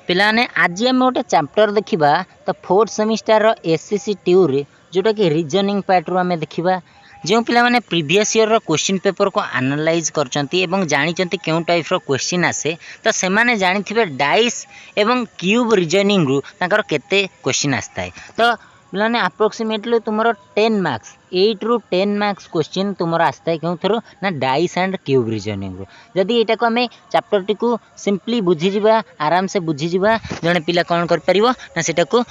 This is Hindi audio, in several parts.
पिलाने आज आम गोटे चैप्टर देखा तो फोर्थ सेमिस्टर एससीसी ट्यूर जोटा कि रीजनिंग पार्ट रू आम देखा जो पिला माने प्रीवियस ईयर क्वेश्चन पेपर को एनालाइज करचंती एवं जानिचंती केउ टाइप रो क्वेश्चन आसे तो से माने जानिथिबे डाइस एवं क्यूब रीजनिंग रू ताकर केते क्वेश्चन आस्ता है तो पिलाने अप्रोक्सीमेटली तुमरो 10 मार्क्स 8 रू 10 मार्क्स क्वेश्चन तुमरो आस्ता है केउ थरो ना डाइस एंड क्यूब रीजनिंग रू जदि एटा को हमें चैप्टर टी को सिंपली बुझी जिबा आराम से बुझी जिबा जने पिला कोन कर परिवो ना सेटा को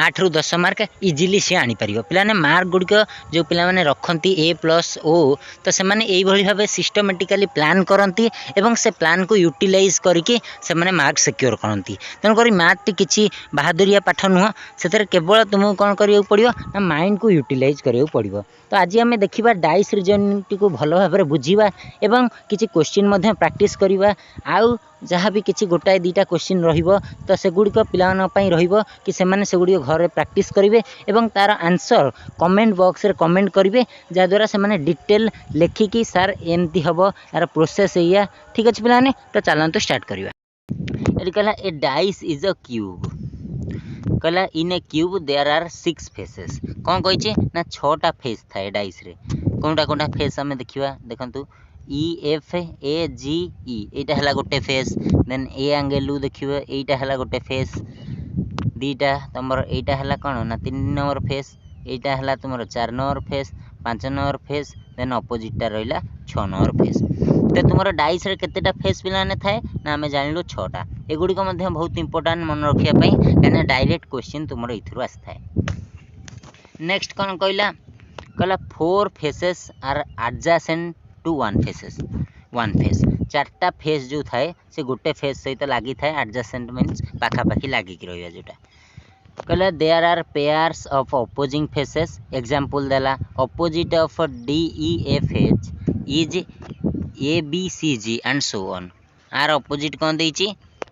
8 रू 10 मार्क इजिली से आनी परिवो पिलाने मार्क गुडिक जो पिला माने रखंती A+O तो से माने एई भली भाबे सिस्टमैटिकली प्लान करंती एवं से प्लान को यूटिलाइज करके से माने मार्क सिक्योर करंती तन करी मैथ टी किछि बहादुरिया पाठ नुह सेतरे केवल तुमको कोन करियो पड़ियो ना माइंड को यूटिलाइज करियो पड़ियो तो आज आम देखा डाइस रीजनिंग टी को भल भाव बुझा एवं किसी क्वेश्चन मध्य प्रैक्टिस करवा आउ जहाँ भी किसी गोटाए दुईटा क्वेश्चन रहिबो तो सेगुड़िक पिलामानपाई रहिबो कि सेमाने सेगुड़िक घर प्रैक्टिस करेंगे एवं तार आंसर कमेंट बॉक्स रे कमेंट करेंगे जहाँद्वारा से डिटेल लेखिकी सार एमती हम यार प्रोसेस या ठीक अच्छे पिलाने तो चलते स्टार्ट करवा ये कहला ए डाइस इज अ क्यूब कहला इन ए क्यूब देयर आर 6 फेसेस कौन कही ना 6टा फेस थाए डाइस रे कोनटा कोनटा फेस आम देखा देखु EFAGE एटा हला गोटे फेस देन ए एंगल देखिए एटा हला गोटे फेस दीटा तुमर एटा हला कौन ना 3 नंबर फेस एटा हला तुमर 4 number face 5 number face then अपोजिटा रहिला 6 नंबर फेस तो तुमर डाइस रे केतेटा फेस पिलाने थाए ना आमे जानिलो 6टा एगुडी को मध्य बहुत इंपोर्टेंट मन रखिया पई काना डायरेक्ट क्वेश्चन तुमर इथरु आस्थाए नेक्स्ट कौन कहला 4 faces are adjacent to one face 4टा फेस जो थाए से गोटे फेस सहित लगी थाए एडजेसेंट मीन्स पाखापाखी लगिक रहा जोटा कहला there are pairs of opposing faces example देला opposite of DEFH is ABCG and so on are opposite कौन देइची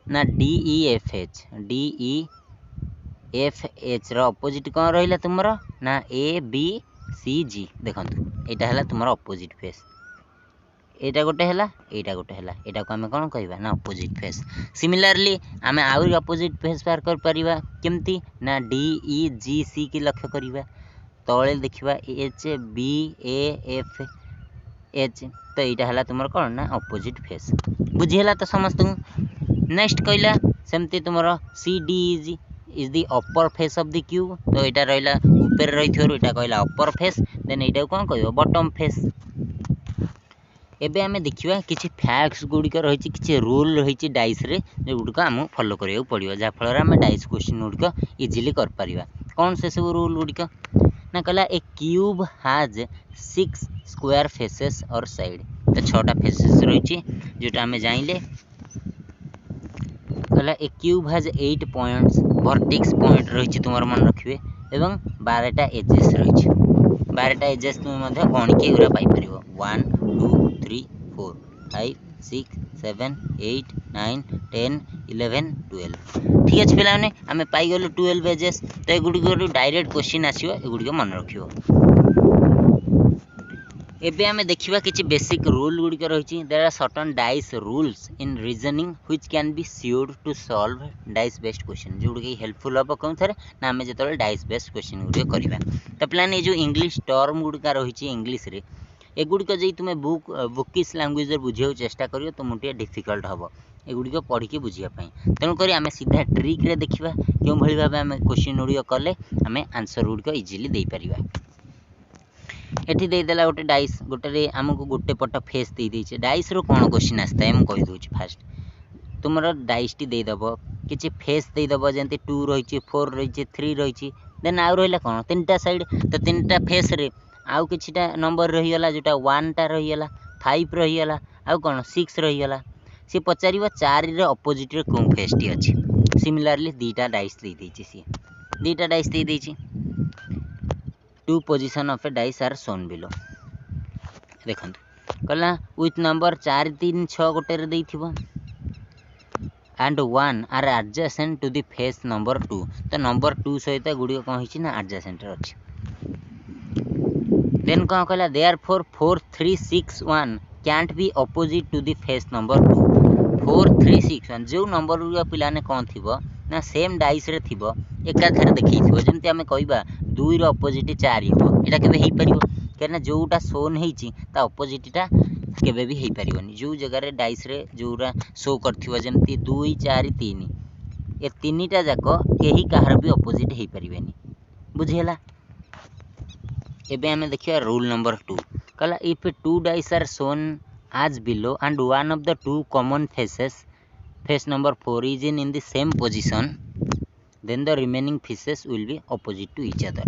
ना DEFH रो अपोजिट कौन रहिला तुमरो ना ABCG देखंतु एटा हला तुमरो अपोजिट फेस एटा गोटे हला एटा को आमे कोन कहबा ना अपोजिट फेस सिमिलरली आमे आउरी अपोजिट फेस पार कर परिबा केमती ना DEGC की लक्ष्य करिबा तळे देखिबा HBAFH तो एटा हला तुमर कोन ना अपोजिट फेस बुझी हला तो समस्त नेक्स्ट कहला सेमती तुमरो CDEG is the upper face of the cube तो एटा रहला ऊपर रहिथोर एटा कहला अपर फेस देन एटा कोन कहबो बॉटम फेस एबे आमे देखिबा किछि फैक्ट्स गुडिक रहिछि किछि रूल रहिछि डाइस रे जे गुडिक हम फॉलो करियो पड़ियो जा फल रे आमे डाइस क्वेश्चन गुडिक इजीली कर परिबा कोन से सब रूल गुडिक ना कहला a cube has 6 square faces और साइड तो 6टा फेसेस रहिछि जेटा आमे जानिले कहला a cube has 8 points vertex point रहिछि तुमर मन रखिबे एवं 12टा एजेस रहिछि 12टा एजेस तुम मध्य गणिके उरा पाई परिबो 1 2 3 4 5 6 7 8 9 10 11 12 ठीक अछि पिलाने आमे पाई गेलो 12 एजेस तो एगुडी को डायरेक्ट क्वेश्चन आसीबो एगुडी को मन रखियो एबे आमे देखिबा किछि बेसिक रूल गुडी को रहिछि there are certain dice rules in reasoning which can be used to solve dice based question जोडी की हेल्पफुल हो कोन थरे ना आमे जेतले डाइस बेस्ड क्वेश्चन गुडी करबा तो प्लान ए जो इंग्लिश टर्म गुडी का रहिछि इंग्लिश रे एगुडी को जे तुमे बुकिश लैंग्वेज रे बुझियो चेष्टा करियो तो मुटिया डिफिकल्ट हबो एगुडी को पढी के बुझिया पई तेनु करी आमे सीधा ट्रिक रे देखिबा केउ भली भाबे आमे क्वेश्चन गुडी कले आमे आंसर गुडी को इजीली देई परिबा एठी दे देला गोटे डाइस गोटे रे हमको गोटे पट फेस दे दैछे डाइस रो कोन क्वेश्चन आस्ता है हम कहि दोछ फास्ट तुमरो डाइस टी दे दबो किछि फेस दे दबो जेंति 2 रहिछि 4 रहिछि 3 रहिछि देन आउ रहिला कोन तीनटा साइड तो तीनटा फेस रे आउ किछिटा नंबर रहि गला जोटा 1 टा रहि गला 5 रहि गला आउ कोन 6 रहि गला से पचारिबा 4 रे अपोजिट रे कोन फेस टी अछि सिमिलरली दीटा डाइस दे दैछि सी दीटा डाइस दे दैछि two position of a dice are shown below देखंतु कहला विथ नंबर 4 3 6 गोटे रे देइथिबो and 1 are adjacent to the face number 2 तो नंबर 2 सहित गुडी कोन हिछि ना एडजेसेंट अछि देन कोन कहला therefore 4 3 6 1 can't be opposite to the face number 2 4 3 6 1 जो नंबर पिलाने कौन थी ना सेम डाइस रे थी एकाथरे देखी जमी आम कह 2 रो अपोजिट 4 हम यहाँ के कहीं जोटा शोन होता अपोजिटा केबे भी हो पारिबनी जो जगह डाइस रे जोरा शो करमती 2 4 3 ए तीनटा जाक कहीं कहार भी अपोजिट हो पारिबेनी बुझीगला। एबे आमे देखिया रूल नंबर 2 कहला if 2 dice are shown as below and one of the two common faces face number 4 is in the same position then the remaining faces will be opposite to each other।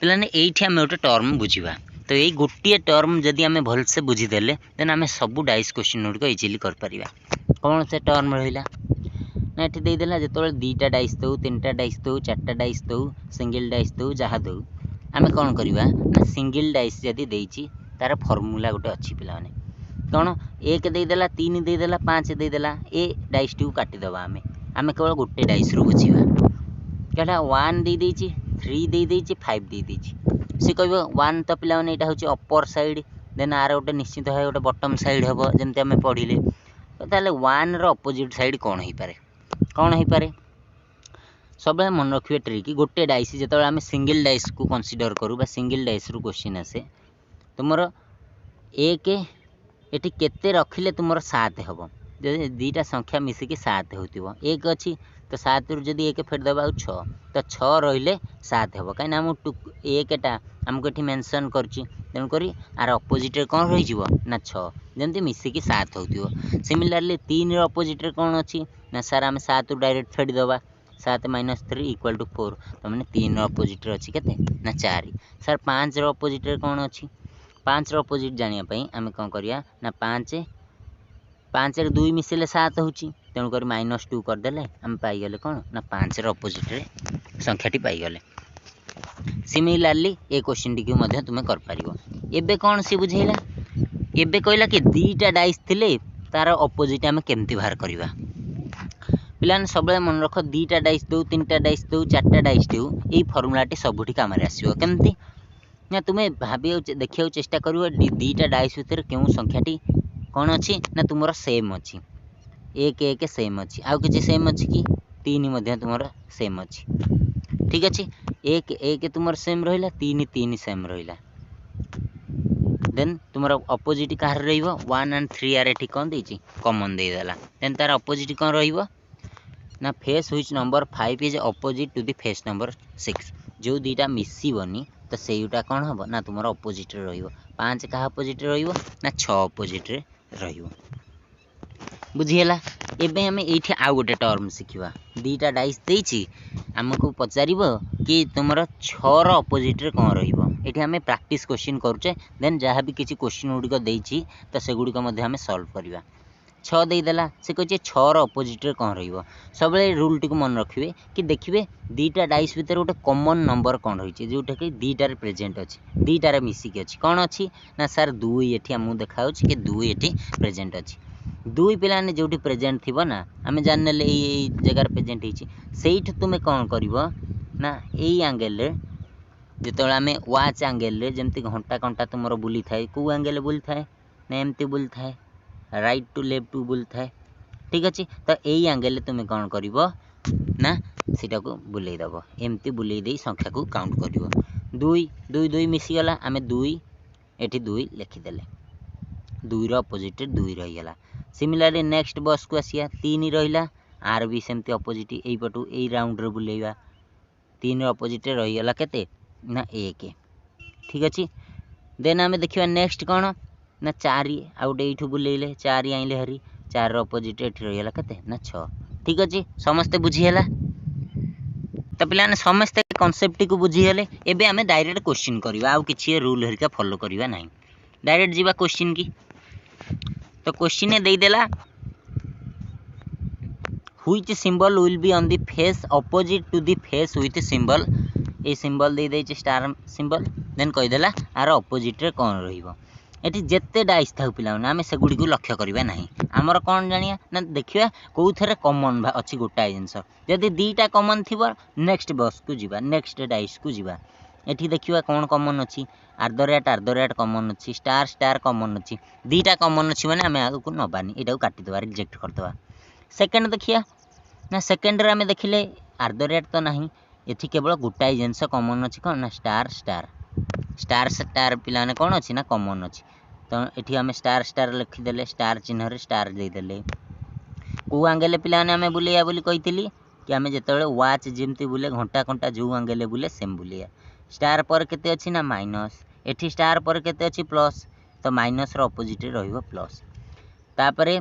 पिलाने एठी आमे गोटे टर्म बुझीबा तो यही गोटे टर्म जदि आमे भल से बुझीदेले देन आमे सब डाइस क्वेश्चन गुड़िक इजिली कर परिबा। कौन से टर्म रहिला ना एठी दे देला जेतोले 2टा डाइस दउ 3टा डाइस दउ 4टा डाइस दउ सिंगल डाइस दउ जहा दउ आमे कौन करिबा ना सिंगल डाइस जदि देइची तार फार्मूला गोटे अछि पिलाने कौन 1 देदेला 3 देदेला 5 देदेला ए डाइस टी काटिदेवा आमे आमे केवल गोटे डाइस रू बुझीबा कहला 1 दे देइची 3 दे देइची 5 दे देइची से कहबो 1 तो पिला माने एटा होची अपर साइड देन आर गोटे निश्चित है गोटे बॉटम साइड हबो जेमते आमे पढिले ताले 1 रो अपोजिट साइड कौन होई पारे सब मन रखिए ट्रिक गोटे डाइस जेतबे आमे सिंगल डाइस को कंसीडर करू बा सिंगल डाइस रू क्वेश्चन आसे तुमरो 1 एटी केते रखिले तुमर 7 हेबो जदि दीटा संख्या मिसिकी 7 होतिबो 1 अछि तो 7 रु जदि 1 फेर देबा 6 तो 6 रहिले 7 हेबो काई ना हम 1 टा हमको एठी मेंशन करछि तेन करी आर अपोजिट रे कोन रहि जिवो ना 6 जेंति मिसिकी 7 होतिबो। सिमिलरली 3 रो अपोजिट रे कोन अछि ना सर हम 7 रु डायरेक्ट फेड देबा 7 - 3 = 4 तो माने 3 रो अपोजिट रे अछि केते ना 4 सर 5 रो अपोजिट रे कोन अछि 5 रो अपोजिट जानिया पई आमे कोन करिया ना 5 रे 2 मिसिले 7 होची तेणु कर -2 कर देले हम पाई गले कोन ना 5 रो अपोजिट रे संख्याटी पाई गले। सिमिलरली ए क्वेश्चन टी के मध्ये तुमे कर पारिबो। एबे कोन से बुझेला एबे कहला कि दीटा डाइस थिले तार अपोजिट आमे केमती बाहर करिवा पिलान सबले मन रख दीटा डाइस दउ 3टा डाइस दउ 4टा डाइस दउ ए फार्मूलाटी सबुठी काम रे आसीबो केमती ना तुमे भाबियो देखियो चेष्टा करिवो दीटा डाइस भितर केउ संख्याटी कौन अच्छी ना तुमर सेम अच्छी 1 1 सेम अच्छी आउ किसी सेम अच्छी कि 3 मध्य तुमर सेम अच्छी ठीक अच्छे 1 1 तुमर सेम रहिला 3 3 सेम रहिला देन तुमर अपोजिट कहार रहिबो 1 and 3 आर एठी कोन देछि कॉमन दे देला देन तार अपोजिट कोन रहिबो ना face which number 5 is opposite to the face number 6 जो दीटा मिसिबनी तो सेयुटा कौन हम ना तुम अपोजिट रहिबो 5 का अपोजिट रहिबो ना 6 अपोजिट रहिबो बुझीला। एबे हमें एठी आउ गोटे टर्म सिखिबा दीटा डाइस देछि हमको पचारिबो कि तुमरो 6 रो अपोजिट रे कोन रहिबो एठी हमें प्रैक्टिस क्वेश्चन करूचे देन जहाँ भी किछि क्वेश्चन गुडी को देछि तो से गुडी को मध्ये हमें सॉल्व करबा 6 दे देला से कहै 6 रो अपोजिट रे कोन रहिबो सबले रूल टी को मन रखिबे कि देखिबे दीटा डाइस भीतर गोटे कॉमन नंबर कोन रहिछि जोटा कि दीटा रे प्रेजेंट अछि दीटा रे मिसी के अछि कोन अछि ना सर 2 एठी हमु देखाउछि कि 2 एठी प्रेजेंट अछि 2 पिलाने जोटी प्रेजेंट थिबो ना हमें जानले एई जगह प्रेजेंट हिछि सेइठ तुमे कोन करबो ना एई एंगल रे जेतोला हमें वॉच एंगल रे जेमति घंटा घंटा तुमरो बुली थाए को एंगल बुली थाए ना एमति बुली थाए राइट टू लेफ्ट टू बुली थाए ठीक अछि तो एई एंगल रे तुमे कोन करबो ना सीटा को बुलेई दबो एमती बुलेई देई संख्या को काउंट करिवो 2 2 2 मिसी गला हमें 2 एठी 2 लिखि देले 2 रो अपोजिट 2 रहि गला। सिमिलरली नेक्स्ट बस को आसिया 3 रहिला आर भी सेमती अपोजिट एई पटू एई राउंड रे बुलेइबा 3 रो अपोजिट रहि गला केते ना 1 ठीक अछि देन हमें देखिबा नेक्स्ट कोन ना 4 आउट एठू बुलेइले 4 आइले हरी 4 रो अपोजिट एठी रहि गला केते ना 6 ठीक अछि समस्त बुझी हैला तो पिलाने समस्त कांसेप्ट को बुझी गले एबे हमें डायरेक्ट क्वेश्चन करबा आउ किछि रूल हरिका फॉलो करबा नाही डायरेक्ट जीवा क्वेश्चन की तो क्वेश्चन दे देला which symbol will be on the face opposite to the face with symbol a symbol दे दे स्टार सिंबल देन कहि देला आर अपोजिट रे कोन रहिबो एठी जेते डाइस थाउ पिला आमे से गुडी को लक्ष्य करबा नाही हमर कोन जानिया ना देखिबा कोउ थरे कॉमन अछि गोटा जिंस जदी दीटा कॉमन थिबो नेक्स्ट बॉक्स को जीवा नेक्स्ट डाइस को जीवा एठी देखिबा कोन कॉमन अछि आर द रेट कॉमन अछि स्टार स्टार कॉमन अछि दीटा कॉमन अछि माने आमे आगु को नबानी एटा को काटि देबा रिजेक्ट कर देबा सेकेंड देखिया ना सेकेंड रे आमे देखिले आर द रेट तो नहीं एठी केवल गोटाए जिनस कॉमन अछि कोन ना स्टार स्टार स्टार स्टार पिला ने कोन अछि ना कॉमन अछि तो एठी आमे स्टार स्टार लिखि देले स्टार चिन्ह रे स्टार दे देले को एंगल पिला ने आमे बुलिया बोली कहितली कि आमे जेतेबेले वाच जेमती बुले घंटा घंटा जो एंगल बुले सेम बुलिया स्टार पर केते अछि ना माइनस एठी स्टार पर केते अछि प्लस तो minus rho opposite ray रहइबो plus तापरे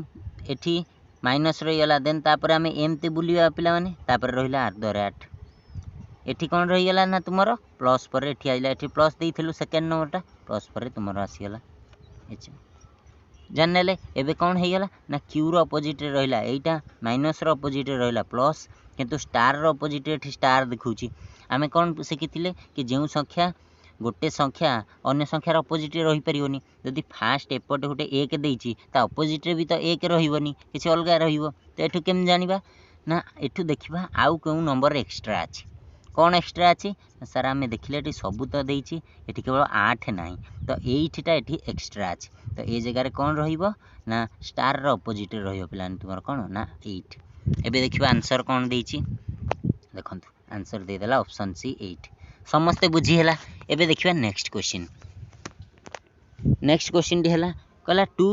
एठी माइनस रही गला देन तापर आमे एमती बुलिया पिला माने तापर रहिला आर द रेट एठी कोन रही गला ना तुमरो प्लस पर एठी आइला एठी प्लस देइथिलु सेकंड नंबरटा प्लस पर तुमरो आसी गला एच जानले एबे कोन हे गला ना क्यू रो अपोजिट रे रहिला एटा माइनस रो अपोजिट रे रहिला प्लस किंतु स्टार रो अपोजिट रे एठी स्टार देखौची आमे कोन सिखिथिले कि जेउ संख्या गोटे संख्या अन्य संख्यार अपोजिट रही परिवनी जदि फास्ट एपटे गोटे एक देइची ता अपोजिट रे भी तो एक रहिवनी किछि अलगा रहिवो तो एठु केम जानिबा ना एठु देखिबा आउ केउ नंबर एक्स्ट्रा अछि कोन एक्स्ट्रा अछि सर आमे देखिले एठी सब तो देइची एठी केवल 8 नाही तो 8 टा एठी एक्स्ट्रा अछि तो ए जगह रे कोन रहिबो ना स्टार रो अपोजिट रे रहिबो प्लान तुमर कोन ना 8 एबे देखिबा आंसर कोन देइची देखंतु आंसर दे देला ऑप्शन सी 8 समस्ते बुझी हैला एबे देखिबा नेक्स्ट क्वेश्चन डी हैला कहला two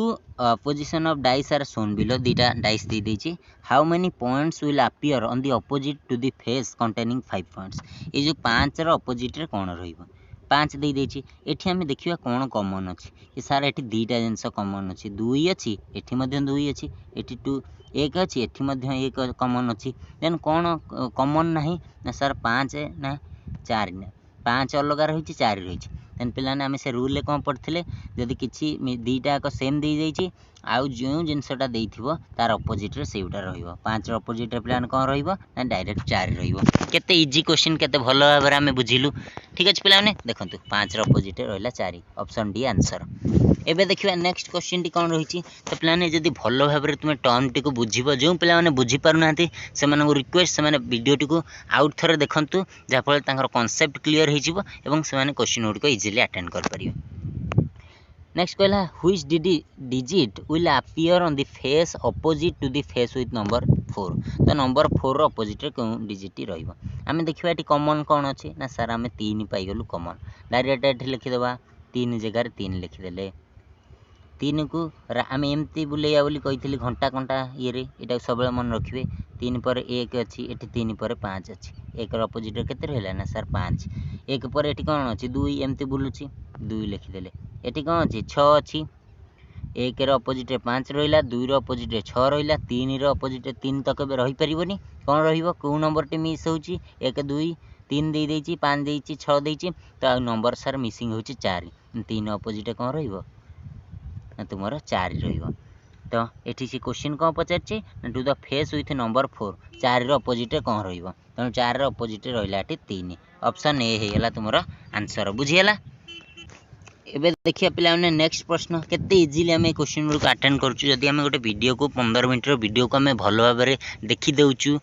position of dice are shown below दीटा डाइस दे देची how many points will appear on the opposite to the face containing 5 points ए जो 5 रो ऑपोजिट रे कोन रहिबो 5 दे देची एठी हमें देखिबा कोन कॉमन अछि कि सार एठी दीटा जिंस कॉमन अछि 2 अछि एठी मध्ये 2 अछि एठी 2 एक अछि एठी मध्ये एक कॉमन अछि देन कोन कॉमन नाही ना सर 5 ना 4 ना 5 अलग रही 4 रही देन पिलाने आमे से रूल ले कोन पढ़थिले जदि किछि दीटा को सेम दे जाईची आउ जो जिनसटा देइथिबो तार अपोजिट रे सेउटा रहिबो 5 रो अपोजिट रे प्लान कोन रहिबो ना डायरेक्ट 4 रहिबो केते इजी क्वेश्चन केते भलो भाबरे आमे बुझिलु ठीक अछि पिलाने देखंतु 5 रो अपोजिट रे रहला 4 ऑप्शन डी आंसर एबे देखिबा नेक्स्ट क्वेश्चन टी कोन रहिची तो पिलाने जदि भलो भाबरे तुमे टर्म टी को बुझिबो जो पिला माने बुझि पारु नांती से माने रिक्वेस्ट से माने वीडियो टी को आउट थरे देखंतु जा फल तांकर कांसेप्ट क्लियर हे जिवो एवं से माने क्वेश्चन उड को इजीली अटेंड कर परिबे नेक्स्ट कहला which digit will appear on the face opposite to the face with number 4 तो नंबर 4 रो ऑपोजिट रे कोन डिजिट रहइबो आमे देखिबा एटी कॉमन कोन अछि ना सर आमे 3 पाई गेलु कॉमन डायरेक्ट एठी लिखि देबा 3 जगह रे 3 लिखि देले 3 को आमे एमती बुलेया बोली कहितली घंटा घंटा ये रे एटा सबले मन रखिबे 3 पर 1 अछि एठी 3 पर 5 अछि एक रो ऑपोजिट रे केते रहला ना सर 5 एक पर एठी कोन अछि 2 एमती बुलुची 2 लिखि देले एठी कोन अछि 6 अछि एक रो ऑपोजिट रे 5 रहिला 2 रो ऑपोजिट रे 6 रहिला 3 रो ऑपोजिट रे 3 तक बे रहि परिबोनी कोन रहिबो को नंबर टी मिस होउची 1 2 3 दे देइची 5 देइची 6 देइची तो नंबर सर मिसिंग होउची 4 3 ऑपोजिट कोन रहिबो ना तुमरो 4 रहिबो तो एठी सी क्वेश्चन कोन पचारची to the face with number 4 4 रो ऑपोजिट कोन रहिबो तो 4 रो ऑपोजिट रहिला एठी 3 ऑप्शन ए हे गेला तुमरो आंसर बुझियला एबे देखिया पिला ने नेक्स्ट प्रश्न केते इजीली हमें क्वेश्चन को अटेंड करछु जदी हमें गोटे वीडियो को 15 मिनिट रो वीडियो को हमें भलो भाबरे देखि देउछु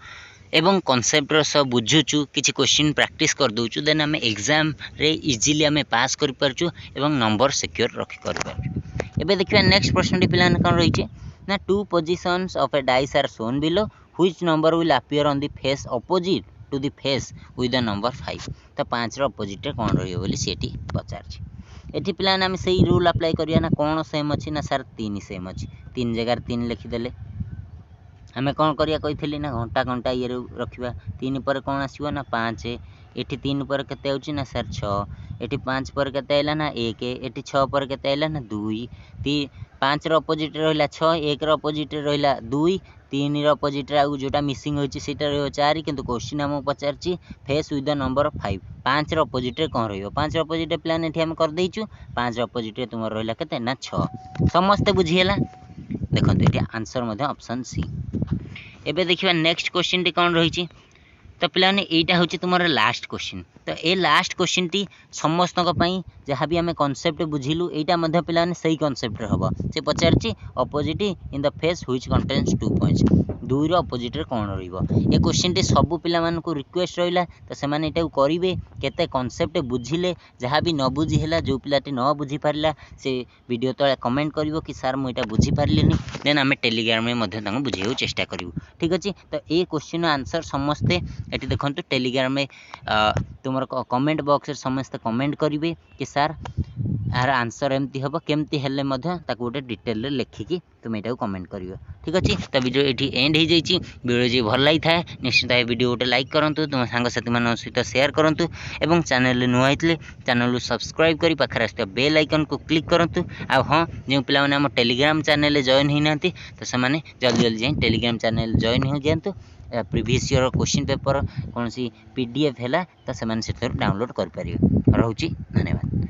एवं कांसेप्ट रो सब बुझुछु किछि क्वेश्चन प्रैक्टिस कर दोछु देन हमें एग्जाम रे इजीली हमें पास कर परछु एवं नंबर सिक्योर रखि कर परछु एबे देखिया नेक्स्ट प्रश्न टी पिला कोन रही छे ना two positions of a dice are shown below which number will appear on the face opposite to the face with the number 5 तो 5 रो ऑपोजिट रे कोन रहियो बोली सेठी पचार छी एठी पिला ने हम सही रूल अप्लाई करिया ना कोन सेम अछि ना सर 3 सेम अछि 3 जगह 3 लिखि देले हमें कोन करिया कहिथली ना घंटा घंटा ये रखिबा 3 पर कोन आसीबो ना 5 एठी 3 पर केते होची ना सर 6 एठी 5 पर केते आइला ना 1 एठी 6 पर केते आइला ना 2 5 रो ऑपोजिट रहला 6 1 रो ऑपोजिट रहला 2 3 रो ऑपोजिट रा जोटा मिसिंग होची सेटा रहयो 4 किंतु क्वेश्चन हम पचारची फेस विथ द नंबर 5 5 रो ऑपोजिट रे कोन रहयो 5 रो ऑपोजिट प्लान एठी हम कर देइछु 5 रो ऑपोजिट रे तुमर रहला केते ना 6 समस्त बुझियला देखंतु एठी आंसर मध्ये ऑप्शन सी एबे देखिबा नेक्स्ट क्वेश्चन टी कोन रहिची तो पिलाने एटा होची तुमर लास्ट क्वेश्चन तो ए लास्ट क्वेश्चन टी समस्त जहाँ भी आम कनसेप्ट बुझिलु एटा मध्य पिलाने सही कनसेप्ट हम से पचारची opposite in the face which contains 2 points दुई अपोजिट रे कौन रहिबो ए क्वेश्चन टी सब पिला मान को रिक्वेस्ट रहिला तो से माने एटा करिवे केते कनसेप्ट बुझिले जहाँ भी न बुझी हैला जो पिलाटी न बुझी पारला से वीडियो तले कमेंट करिवो कि सर मु एटा बुझी पारलिनी देन आम टेलीग्राम में मध्य तांको बुझेउ चेष्टा करिवो ठीक अछि तो ए क्वेश्चन आंसर समस्ते एटी देखंतु टेलीग्राम में तुमर कमेंट बॉक्स रे समस्त कमेंट करिवे कि सर यार आंसर एमती हम केमती हेले मध्य ताको गोटे डिटेल लिखिकी तुम यहाँ कमेंट कर ठीक अच्छे तो वीडियो ये एंड हो जाइए वीडियो जी भल लगी था निश्चित भाव वीडियो गोटे लाइक करूँ तुम सांगसाथी मान सहित सेयार करूँ और चैनल नुआ होते चैनल सब्सक्राइब कर पाखे आस बेल आइकन को क्लिक करूँ आ हाँ जो पिलाने आम टेलीग्राम चैनल जॉइन होना तो से जल्दी जल्दी जाए टेलीग्राम चैनल जॉइन हो जातु प्रीवियस ईयर क्वेश्चन पेपर कौन सी PDF है तो से डाउनलोड करें रोचे धन्यवाद।